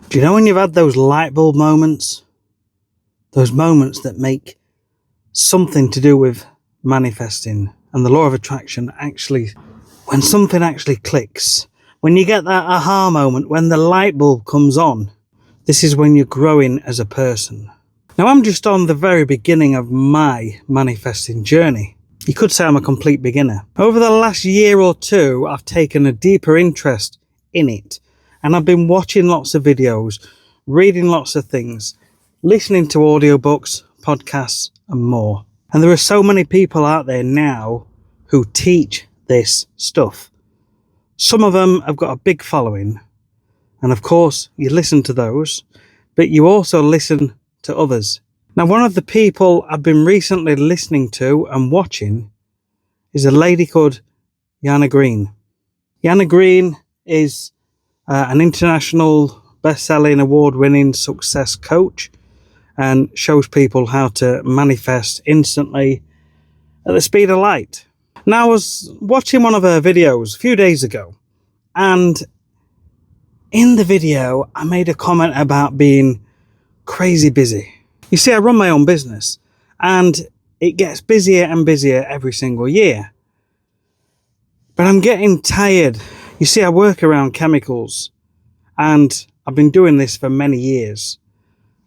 Do you know when you've had those light bulb moments? Those moments that make something to do with manifesting and the law of attraction actually, when something actually clicks, when you get that aha moment, when the light bulb comes on, this is when you're growing as a person. Now, I'm just on the very beginning of my manifesting journey. You could say I'm a complete beginner. Over the last year or two, I've taken a deeper interest in it. And I've been watching lots of videos, reading lots of things, listening to audiobooks, podcasts, and more. And there are so many people out there now who teach this stuff. Some of them have got a big following. And of course, you listen to those, but you also listen to others. Now, one of the people I've been recently listening to and watching is a lady called Yana Green. Yana Green is an international best-selling, award-winning success coach and shows people how to manifest instantly at the speed of light. Now, I was watching one of her videos a few days ago, and in the video, I made a comment about being crazy busy. You see, I run my own business, and it gets busier and busier every single year. But I'm getting tired. You see, I work around chemicals, and I've been doing this for many years.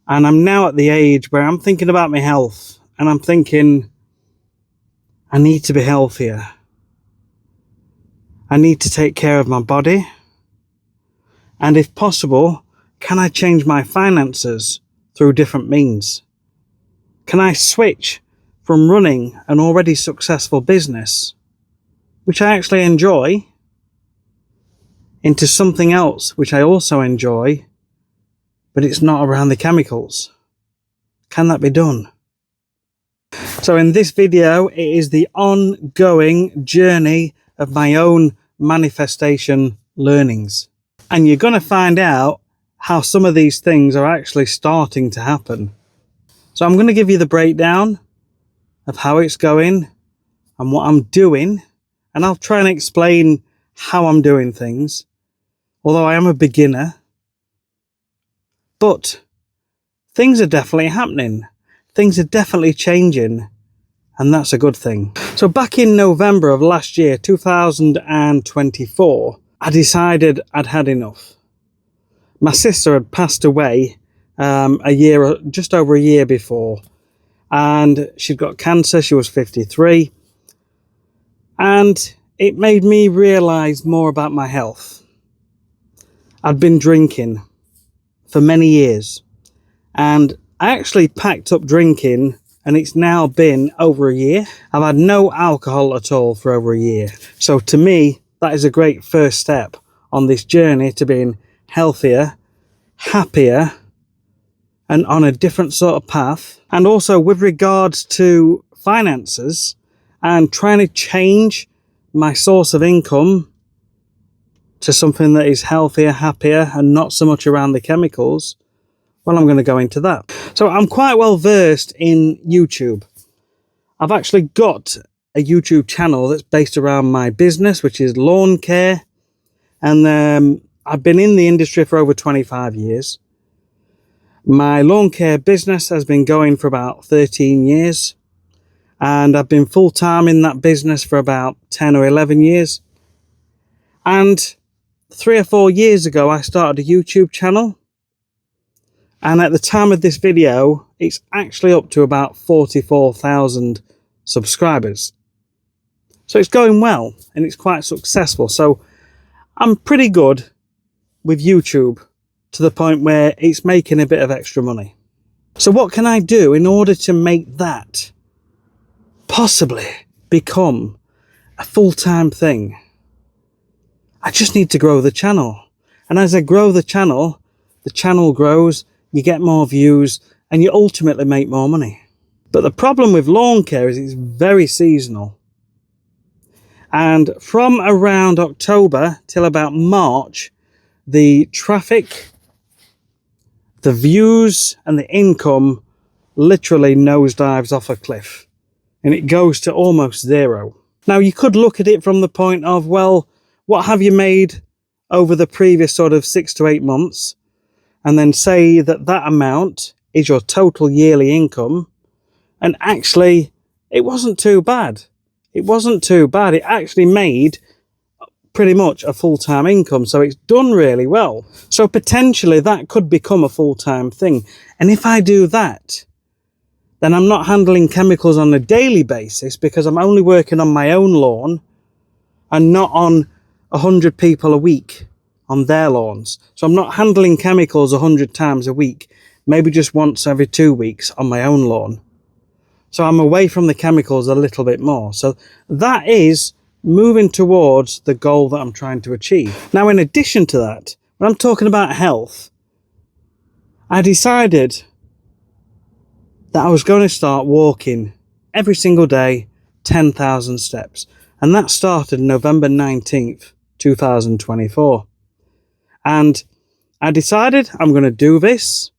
And I'm now at the age where I'm thinking about my health, and I'm thinking, I need to be healthier. I need to take care of my body. And if possible, can I change my finances through different means? Can I switch from running an already successful business, which I actually enjoy, into something else which I also enjoy, but it's not around the chemicals? Can that be done? So in this video, it is the ongoing journey of my own manifestation learnings. And you're going to find out how some of these things are actually starting to happen. So I'm going to give you the breakdown of how it's going and what I'm doing. And I'll try and explain how I'm doing things, although I am a beginner. But things are definitely happening. Things are definitely changing. And that's a good thing. So back in November of last year, 2024, I decided I'd had enough. My sister had passed away just over a year before. And she'd got cancer. She was 53. And it made me realise more about my health. I'd been drinking for many years. And I actually packed up drinking, and it's now been over a year. I've had no alcohol at all for over a year. So to me, that is a great first step on this journey to being healthier, happier, and on a different sort of path. And also with regards to finances and trying to change my source of income to something that is healthier, happier, and not so much around the chemicals, well, I'm going to go into that. So I'm quite well versed in YouTube. I've actually got a YouTube channel that's based around my business, which is lawn care. And I've been in the industry for over 25 years. My lawn care business has been going for about 13 years. And I've been full-time in that business for about 10 or 11 years. And 3 or 4 years ago, I started a YouTube channel. And at the time of this video, it's actually up to about 44,000 subscribers. So it's going well, and it's quite successful. So I'm pretty good with YouTube to the point where it's making a bit of extra money. So what can I do in order to make that possibly become a full-time thing? I just need to grow the channel. And as I grow the channel grows, you get more views, and you ultimately make more money. But the problem with lawn care is it's very seasonal. And from around October till about March, the traffic, the views, and the income literally nosedives off a cliff. And it goes to almost zero. Now, you could look at it from the point of, well, what have you made over the previous sort of 6 to 8 months? and then say that that amount is your total yearly income. And actually, it wasn't too bad. It wasn't too bad. It actually made pretty much a full-time income. So it's done really well. So potentially that could become a full-time thing. And if I do that, then I'm not handling chemicals on a daily basis, because I'm only working on my own lawn and not on 100 people a week on their lawns. So I'm not handling chemicals 100 times a week, maybe just once every 2 weeks on my own lawn. So I'm away from the chemicals a little bit more. So that is moving towards the goal that I'm trying to achieve. Now, in addition to that, when I'm talking about health, I decided that I was going to start walking every single day, 10,000 steps. And that started November 19th, 2024. And I decided I'm going to do this.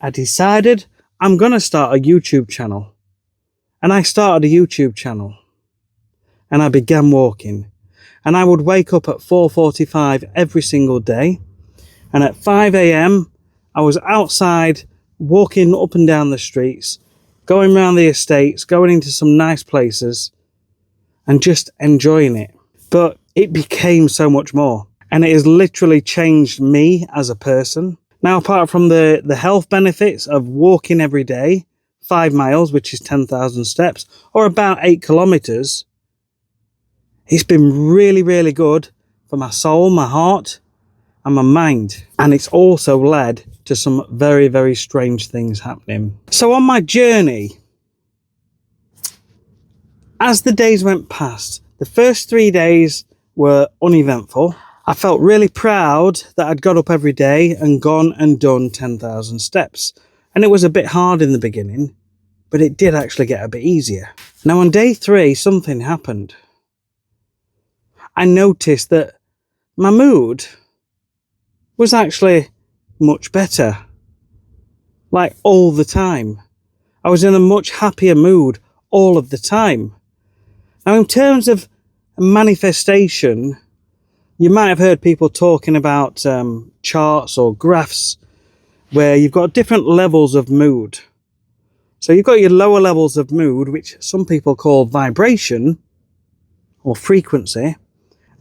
I decided I'm going to start a YouTube channel. And I started a YouTube channel. And I began walking. And I would wake up at 4:45 every single day. And at 5 a.m, I was outside walking up and down the streets, going around the estates, going into some nice places, and just enjoying it. But it became so much more. And it has literally changed me as a person. Now, apart from the health benefits of walking every day, 5 miles, which is 10,000 steps, or about 8 kilometers, it's been really, really good for my soul, my heart, and my mind. And it's also led to some very, very strange things happening. So on my journey, as the days went past, the first 3 days were uneventful. I felt really proud that I'd got up every day and gone and done 10,000 steps. And it was a bit hard in the beginning, but it did actually get a bit easier. Now on day 3, something happened. I noticed that my mood was actually much better. Like all the time. I was in a much happier mood all of the time. Now in terms of manifestation, you might have heard people talking about charts or graphs where you've got different levels of mood. So you've got your lower levels of mood, which some people call vibration or frequency.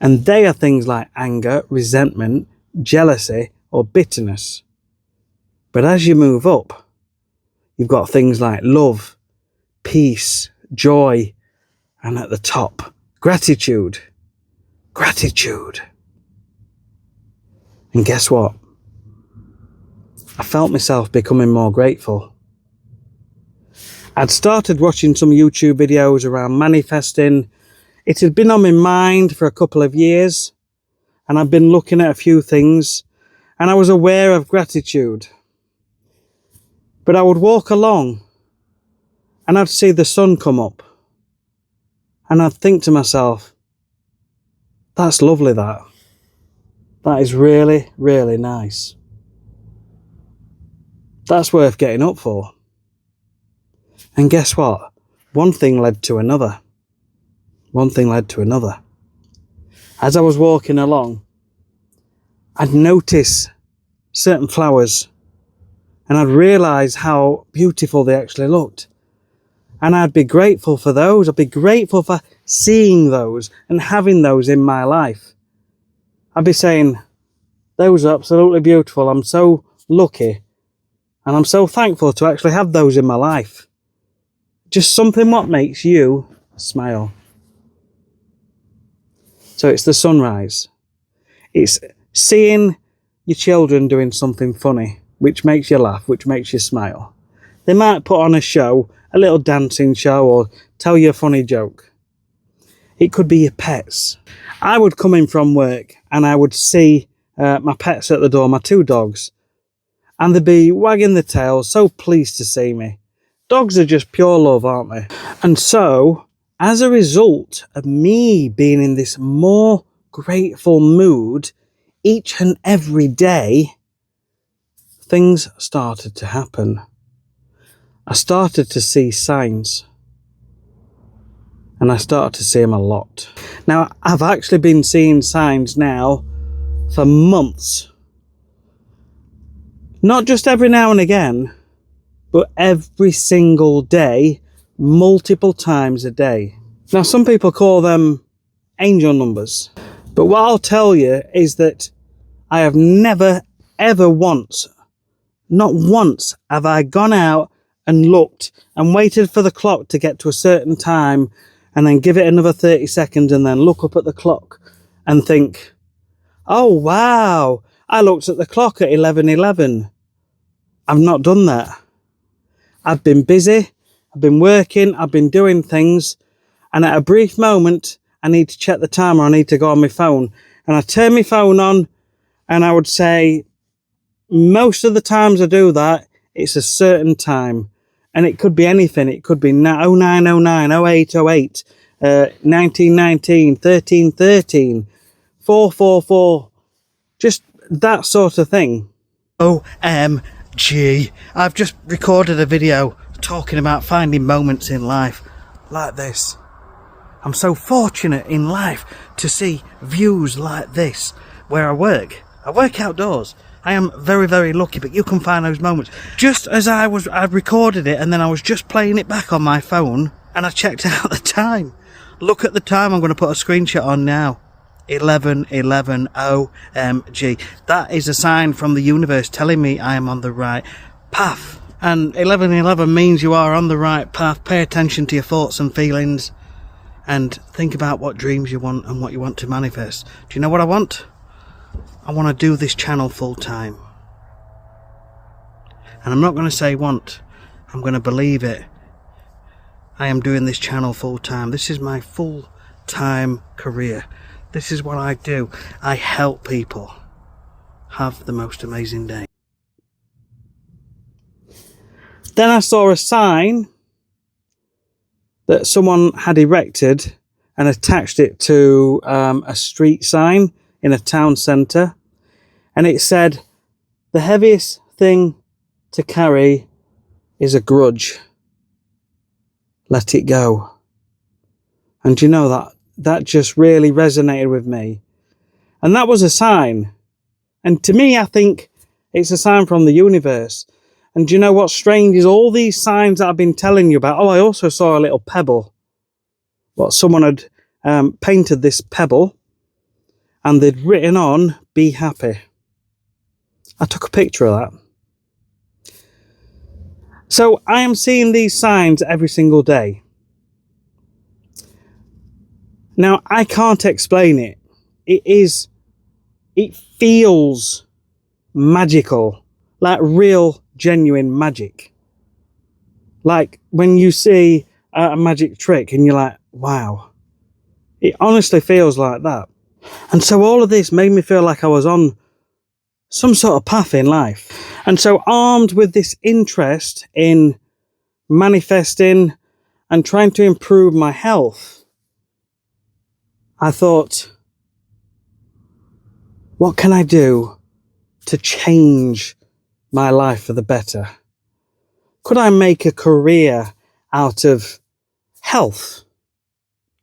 And they are things like anger, resentment, jealousy, or bitterness. But as you move up, you've got things like love, peace, joy, and at the top, gratitude. Gratitude. And guess what? I felt myself becoming more grateful. I'd started watching some YouTube videos around manifesting. It had been on my mind for a couple of years, and I've been looking at a few things, and I was aware of gratitude. But I would walk along, and I'd see the sun come up, and I'd think to myself, that's lovely, that. That is really, really nice. That's worth getting up for. And guess what? One thing led to another. One thing led to another. As I was walking along, I'd notice certain flowers, and I'd realise how beautiful they actually looked. And I'd be grateful for those. I'd be grateful for seeing those and having those in my life. I'd be saying, those are absolutely beautiful. I'm so lucky, and I'm so thankful to actually have those in my life. Just something what makes you smile. So it's the sunrise. It's seeing your children doing something funny, which makes you laugh, which makes you smile. They might put on a show, a little dancing show, or tell you a funny joke. It could be your pets. I would come in from work and I would see my pets at the door, my 2 dogs, and they'd be wagging their tails, so pleased to see me. Dogs are just pure love, aren't they? And so, as a result of me being in this more grateful mood each and every day, things started to happen. I started to see signs. And I started to see them a lot. Now, I've actually been seeing signs now for months. Not just every now and again, but every single day, multiple times a day. Now, some people call them angel numbers, but what I'll tell you is that I have never, ever once, not once, have I gone out and looked and waited for the clock to get to a certain time and then give it another 30 seconds and then look up at the clock and think, oh, wow, I looked at the clock at 11:11. I've not done that. I've been busy, I've been working, I've been doing things, and at a brief moment, I need to check the time or I need to go on my phone. And I turn my phone on, and I would say most of the times I do that, it's a certain time. And it could be anything. It could be 0909, 0808, 1919, 1313, 444, just that sort of thing. OMG, I've just recorded a video talking about finding moments in life like this. I'm so fortunate in life to see views like this where I work. I work outdoors. I am very, very lucky, but you can find those moments. Just as I recorded it and then I was just playing it back on my phone and I checked out the time. Look at the time. I'm going to put a screenshot on now. 11:11 OMG. That is a sign from the universe telling me I am on the right path. And 11:11 means you are on the right path. Pay attention to your thoughts and feelings and think about what dreams you want and what you want to manifest. Do you know what I want? I want to do this channel full time. And I'm not going to say want. I'm going to believe it. I am doing this channel full time. This is my full time career. This is what I do. I help people have the most amazing day. Then I saw a sign that someone had erected and attached it to a street sign in a town centre, and it said, the heaviest thing to carry is a grudge. Let it go. And you know, that just really resonated with me. And that was a sign. And to me, I think it's a sign from the universe. And do you know what's strange is all these signs that I've been telling you about. Oh, I also saw a little pebble. What someone had painted this pebble and they'd written on, be happy. I took a picture of that. So I am seeing these signs every single day. Now, I can't explain it. It feels magical, like real, genuine magic. Like when you see a magic trick and you're like, wow. It honestly feels like that. And so all of this made me feel like I was on some sort of path in life. And so armed with this interest in manifesting and trying to improve my health, I thought, what can I do to change my life for the better? Could I make a career out of health?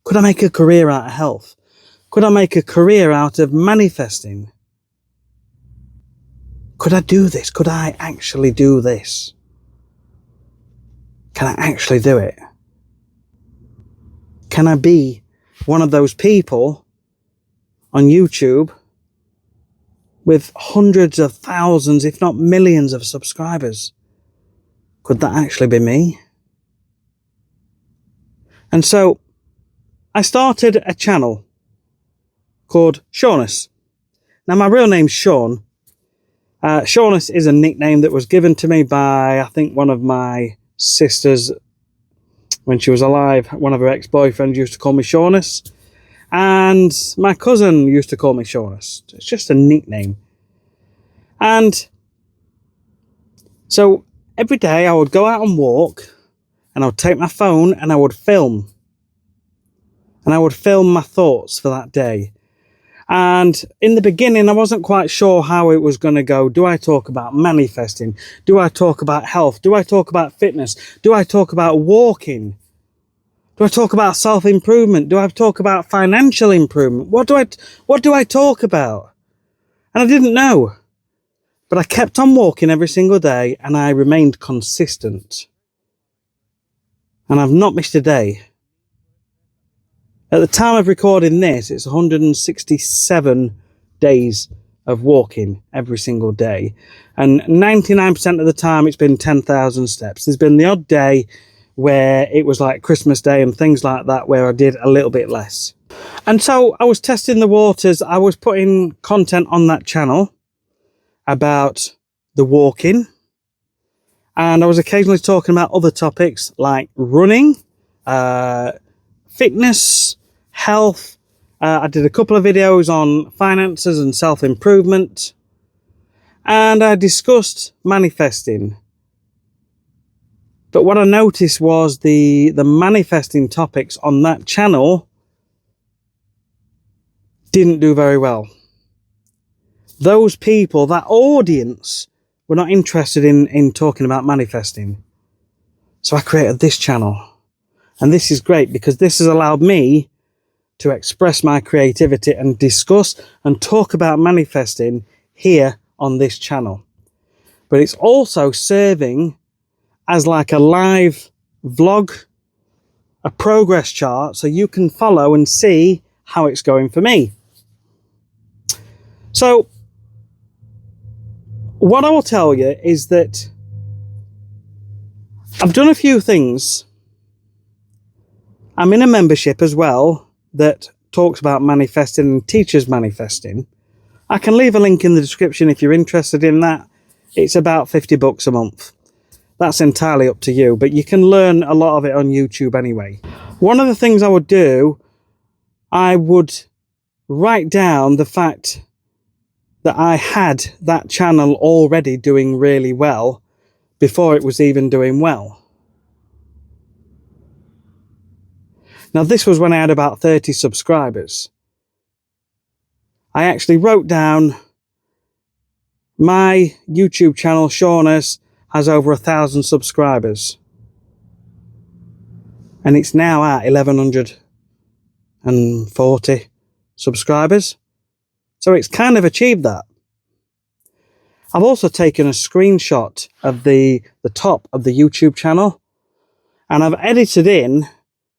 Could I make a career out of health? Could I make a career out of manifesting? Could I do this? Could I actually do this? Can I actually do it? Can I be one of those people on YouTube with hundreds of thousands, if not millions of subscribers? Could that actually be me? And so I started a channel called Shaunus. Now, my real name's Sean. Shaunus is a nickname that was given to me by, I think, one of my sisters when she was alive. One of her ex-boyfriends used to call me Shaunus. And my cousin used to call me Shaunus. It's just a nickname. And so every day I would go out and walk and I would take my phone and I would film. And I would film my thoughts for that day. And in the beginning, I wasn't quite sure how it was going to go. Do I talk about manifesting? Do I talk about health? Do I talk about fitness? Do I talk about walking? Do I talk about self-improvement? Do I talk about financial improvement? What do I talk about? And I didn't know. But I kept on walking every single day and I remained consistent. And I've not missed a day. At the time of recording this, it's 167 days of walking every single day. And 99% of the time, it's been 10,000 steps. There's been the odd day where it was like Christmas Day and things like that, where I did a little bit less. And so I was testing the waters. I was putting content on that channel about the walking. And I was occasionally talking about other topics like running, fitness, health. I did a couple of videos on finances and self-improvement. And I discussed manifesting. But what I noticed was the manifesting topics on that channel didn't do very well. Those people, that audience, were not interested in talking about manifesting. So I created this channel. And this is great because this has allowed me to express my creativity and discuss and talk about manifesting here on this channel. But it's also serving as like a live vlog, a progress chart, so you can follow and see how it's going for me. So what I will tell you is that I've done a few things. I'm in a membership as well that talks about manifesting and teaches manifesting. I can leave a link in the description if you're interested in that. It's about $50 a month. That's entirely up to you, but you can learn a lot of it on YouTube anyway. One of the things I would do, I would write down the fact that I had that channel already doing really well before it was even doing well. Now, this was when I had about 30 subscribers. I actually wrote down my YouTube channel, Shaunus, has over 1,000 subscribers. And it's now at 1,140 subscribers. So it's kind of achieved that. I've also taken a screenshot of the top of the YouTube channel. And I've edited in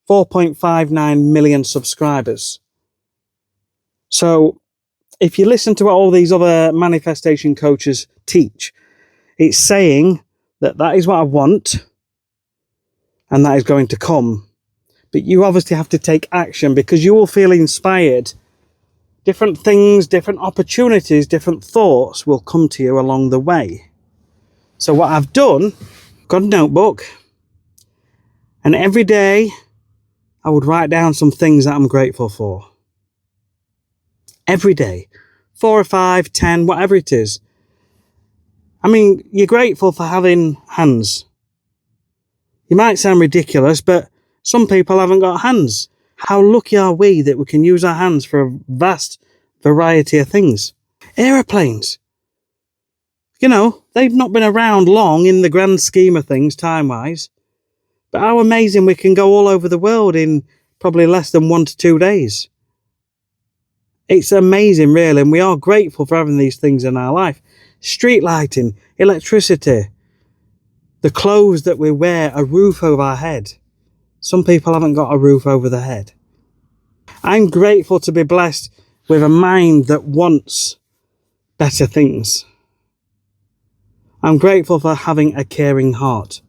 4.59 million subscribers. So if you listen to what all these other manifestation coaches teach, it's saying that that is what I want and that is going to come. But you obviously have to take action because you will feel inspired. Different things, different opportunities, different thoughts will come to you along the way. So what I've done, got a notebook, and every day I would write down some things that I'm grateful for. Every day. 4 or 5, 10, whatever it is. I mean, you're grateful for having hands. You might sound ridiculous, but some people haven't got hands. How lucky are we that we can use our hands for a vast variety of things? Aeroplanes. You know, they've not been around long in the grand scheme of things, time-wise. But how amazing we can go all over the world in probably less than 1 to 2 days. It's amazing, really, and we are grateful for having these things in our life. Street lighting, electricity, the clothes that we wear, a roof over our head. Some people haven't got a roof over their head. I'm grateful to be blessed with a mind that wants better things. I'm grateful for having a caring heart.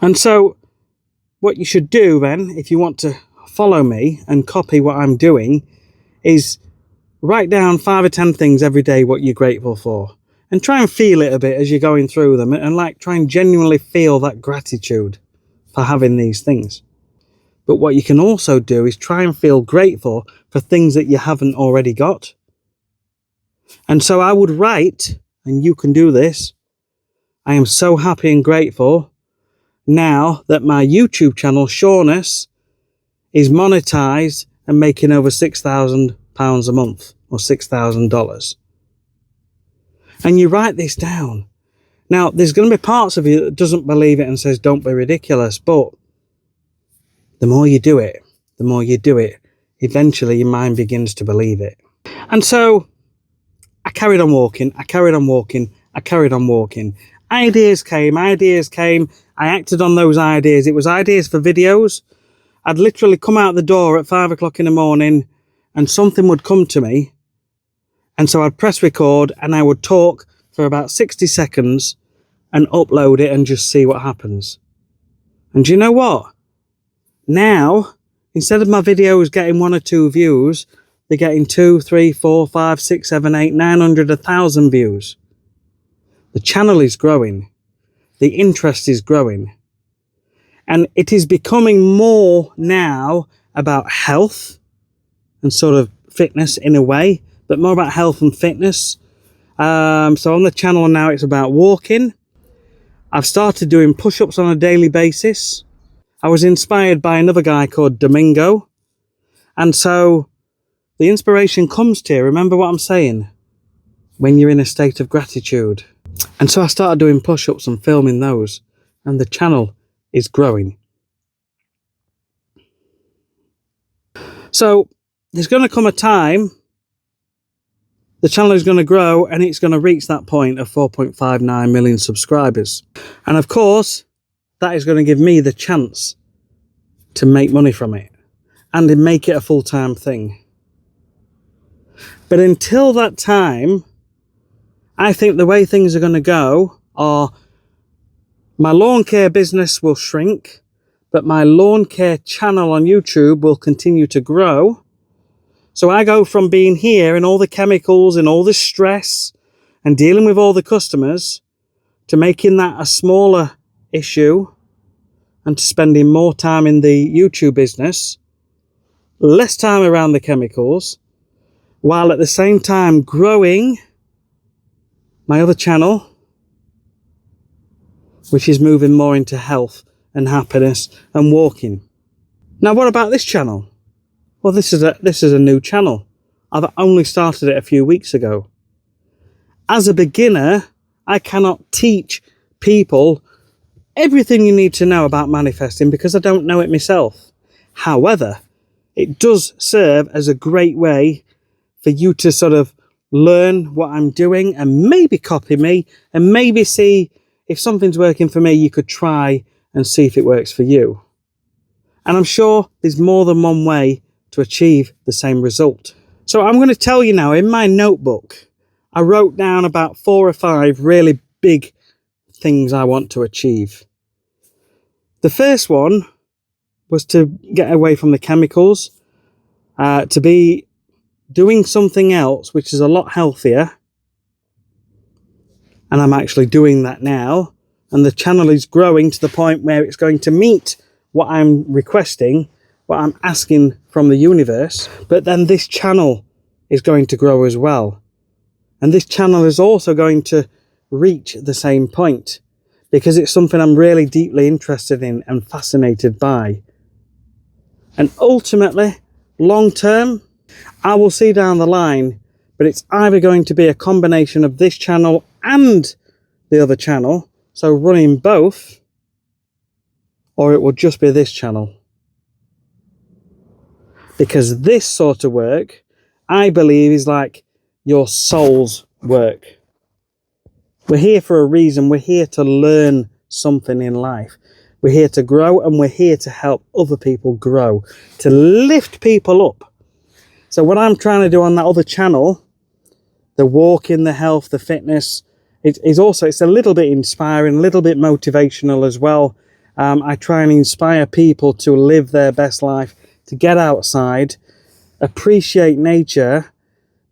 And so, what you should do then, if you want to follow me and copy what I'm doing, is write down 5 or 10 things every day what you're grateful for. And try and feel it a bit as you're going through them. And like try and genuinely feel that gratitude for having these things. But what you can also do is try and feel grateful for things that you haven't already got. And so I would write, and you can do this, I am so happy and grateful now that my YouTube channel, Shaunus, is monetized and making over £6,000 a month, or $6,000. And you write this down. Now, there's going to be parts of you that doesn't believe it and says, don't be ridiculous. But the more you do it, eventually your mind begins to believe it. And so I carried on walking, I carried on walking. Ideas came. I acted on those ideas. It was ideas for videos. I'd literally come out the door at 5 o'clock in the morning and something would come to me. And so I'd press record and I would talk for about 60 seconds and upload it and just see what happens. And do you know what? Now, instead of my videos getting 1 or 2 views, they're getting 2, 3, 4, 5, 6, 7, 8, 900, 1,000 views. The channel is growing. The interest is growing. And it is becoming more now about health and sort of fitness in a way, but more about health and fitness. So on the channel now, it's about walking. I've started doing push-ups on a daily basis. I was inspired by another guy called Domingo. And so the inspiration comes to you. Remember what I'm saying? When you're in a state of gratitude. And so I started doing push-ups and filming those. And the channel is growing. So there's going to come a time the channel is going to grow and it's going to reach that point of 4.59 million subscribers. And of course, that is going to give me the chance to make money from it and to make it a full-time thing. But until that time, I think the way things are going to go are my lawn care business will shrink, but my lawn care channel on YouTube will continue to grow. So I go from being here and all the chemicals and all the stress and dealing with all the customers to making that a smaller issue and to spending more time in the YouTube business, less time around the chemicals, while at the same time growing my other channel, which is moving more into health and happiness and walking. Now, what about this channel? Well, this is a new channel. I've only started it a few weeks ago. As a beginner, I cannot teach people everything you need to know about manifesting because I don't know it myself. However, it does serve as a great way for you to sort of learn what I'm doing and maybe copy me and maybe see if something's working for me, you could try and see if it works for you. And I'm sure there's more than one way to achieve the same result. So I'm going to tell you now, in my notebook, I wrote down about 4 or 5 really big things I want to achieve. The first one was to get away from the chemicals, to be doing something else which is a lot healthier. And I'm actually doing that now. And the channel is growing to the point where it's going to meet what I'm requesting, what I'm asking from the universe. But then this channel is going to grow as well. And this channel is also going to reach the same point because it's something I'm really deeply interested in and fascinated by. And ultimately, long term, I will see down the line, but it's either going to be a combination of this channel and the other channel, so running both, or it will just be this channel. Because this sort of work, I believe, is like your soul's work. We're here for a reason. We're here to learn something in life. We're here to grow and we're here to help other people grow, to lift people up. So what I'm trying to do on that other channel, the walking, the health, the fitness, it's a little bit inspiring, a little bit motivational as well. I try and inspire people to live their best life, to get outside, appreciate nature,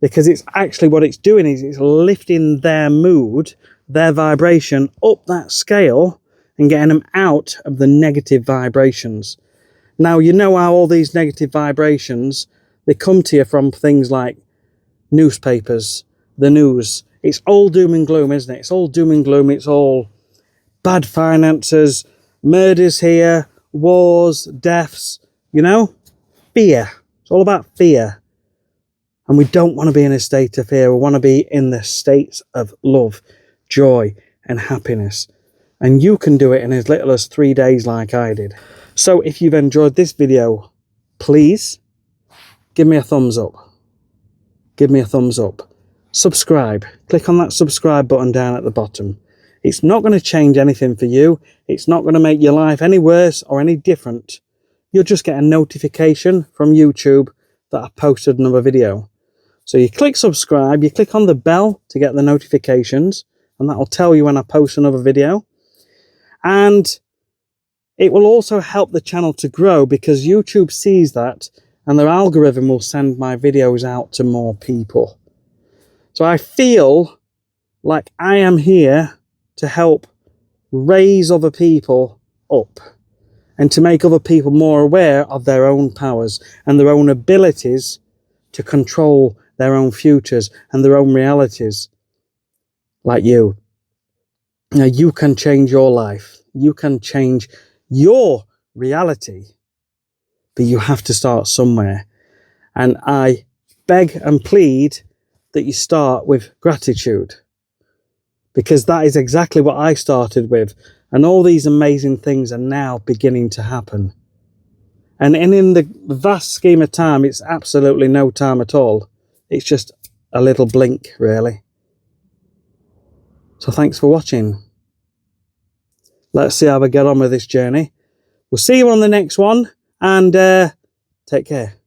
because it's actually what it's doing is it's lifting their mood, their vibration up that scale and getting them out of the negative vibrations. Now, you know how all these negative vibrations, they come to you from things like newspapers, the news. It's all doom and gloom, isn't it? It's all doom and gloom. It's all bad finances, murders here, wars, deaths, you know? Fear. It's all about fear. And we don't want to be in a state of fear. We want to be in the states of love, joy, and happiness. And you can do it in as little as 3 days like I did. So if you've enjoyed this video, please give me a thumbs up. Give me a thumbs up. subscribe. Click on that subscribe button down at the bottom. It's not going to change anything for you. It's not going to make your life any worse or any different. You'll just get a notification from YouTube that I've posted another video. So you click subscribe, you click on the bell to get the notifications, and that will tell you when I post another video. And it will also help the channel to grow because YouTube sees that and their algorithm will send my videos out to more people. So I feel like I am here to help raise other people up and to make other people more aware of their own powers and their own abilities to control their own futures and their own realities. Like you. Now, you can change your life. You can change your reality. But you have to start somewhere. And I beg and plead that you start with gratitude. Because that is exactly what I started with. And all these amazing things are now beginning to happen. And in the vast scheme of time, it's absolutely no time at all. It's just a little blink, really. So thanks for watching. Let's see how we get on with this journey. We'll see you on the next one, and take care.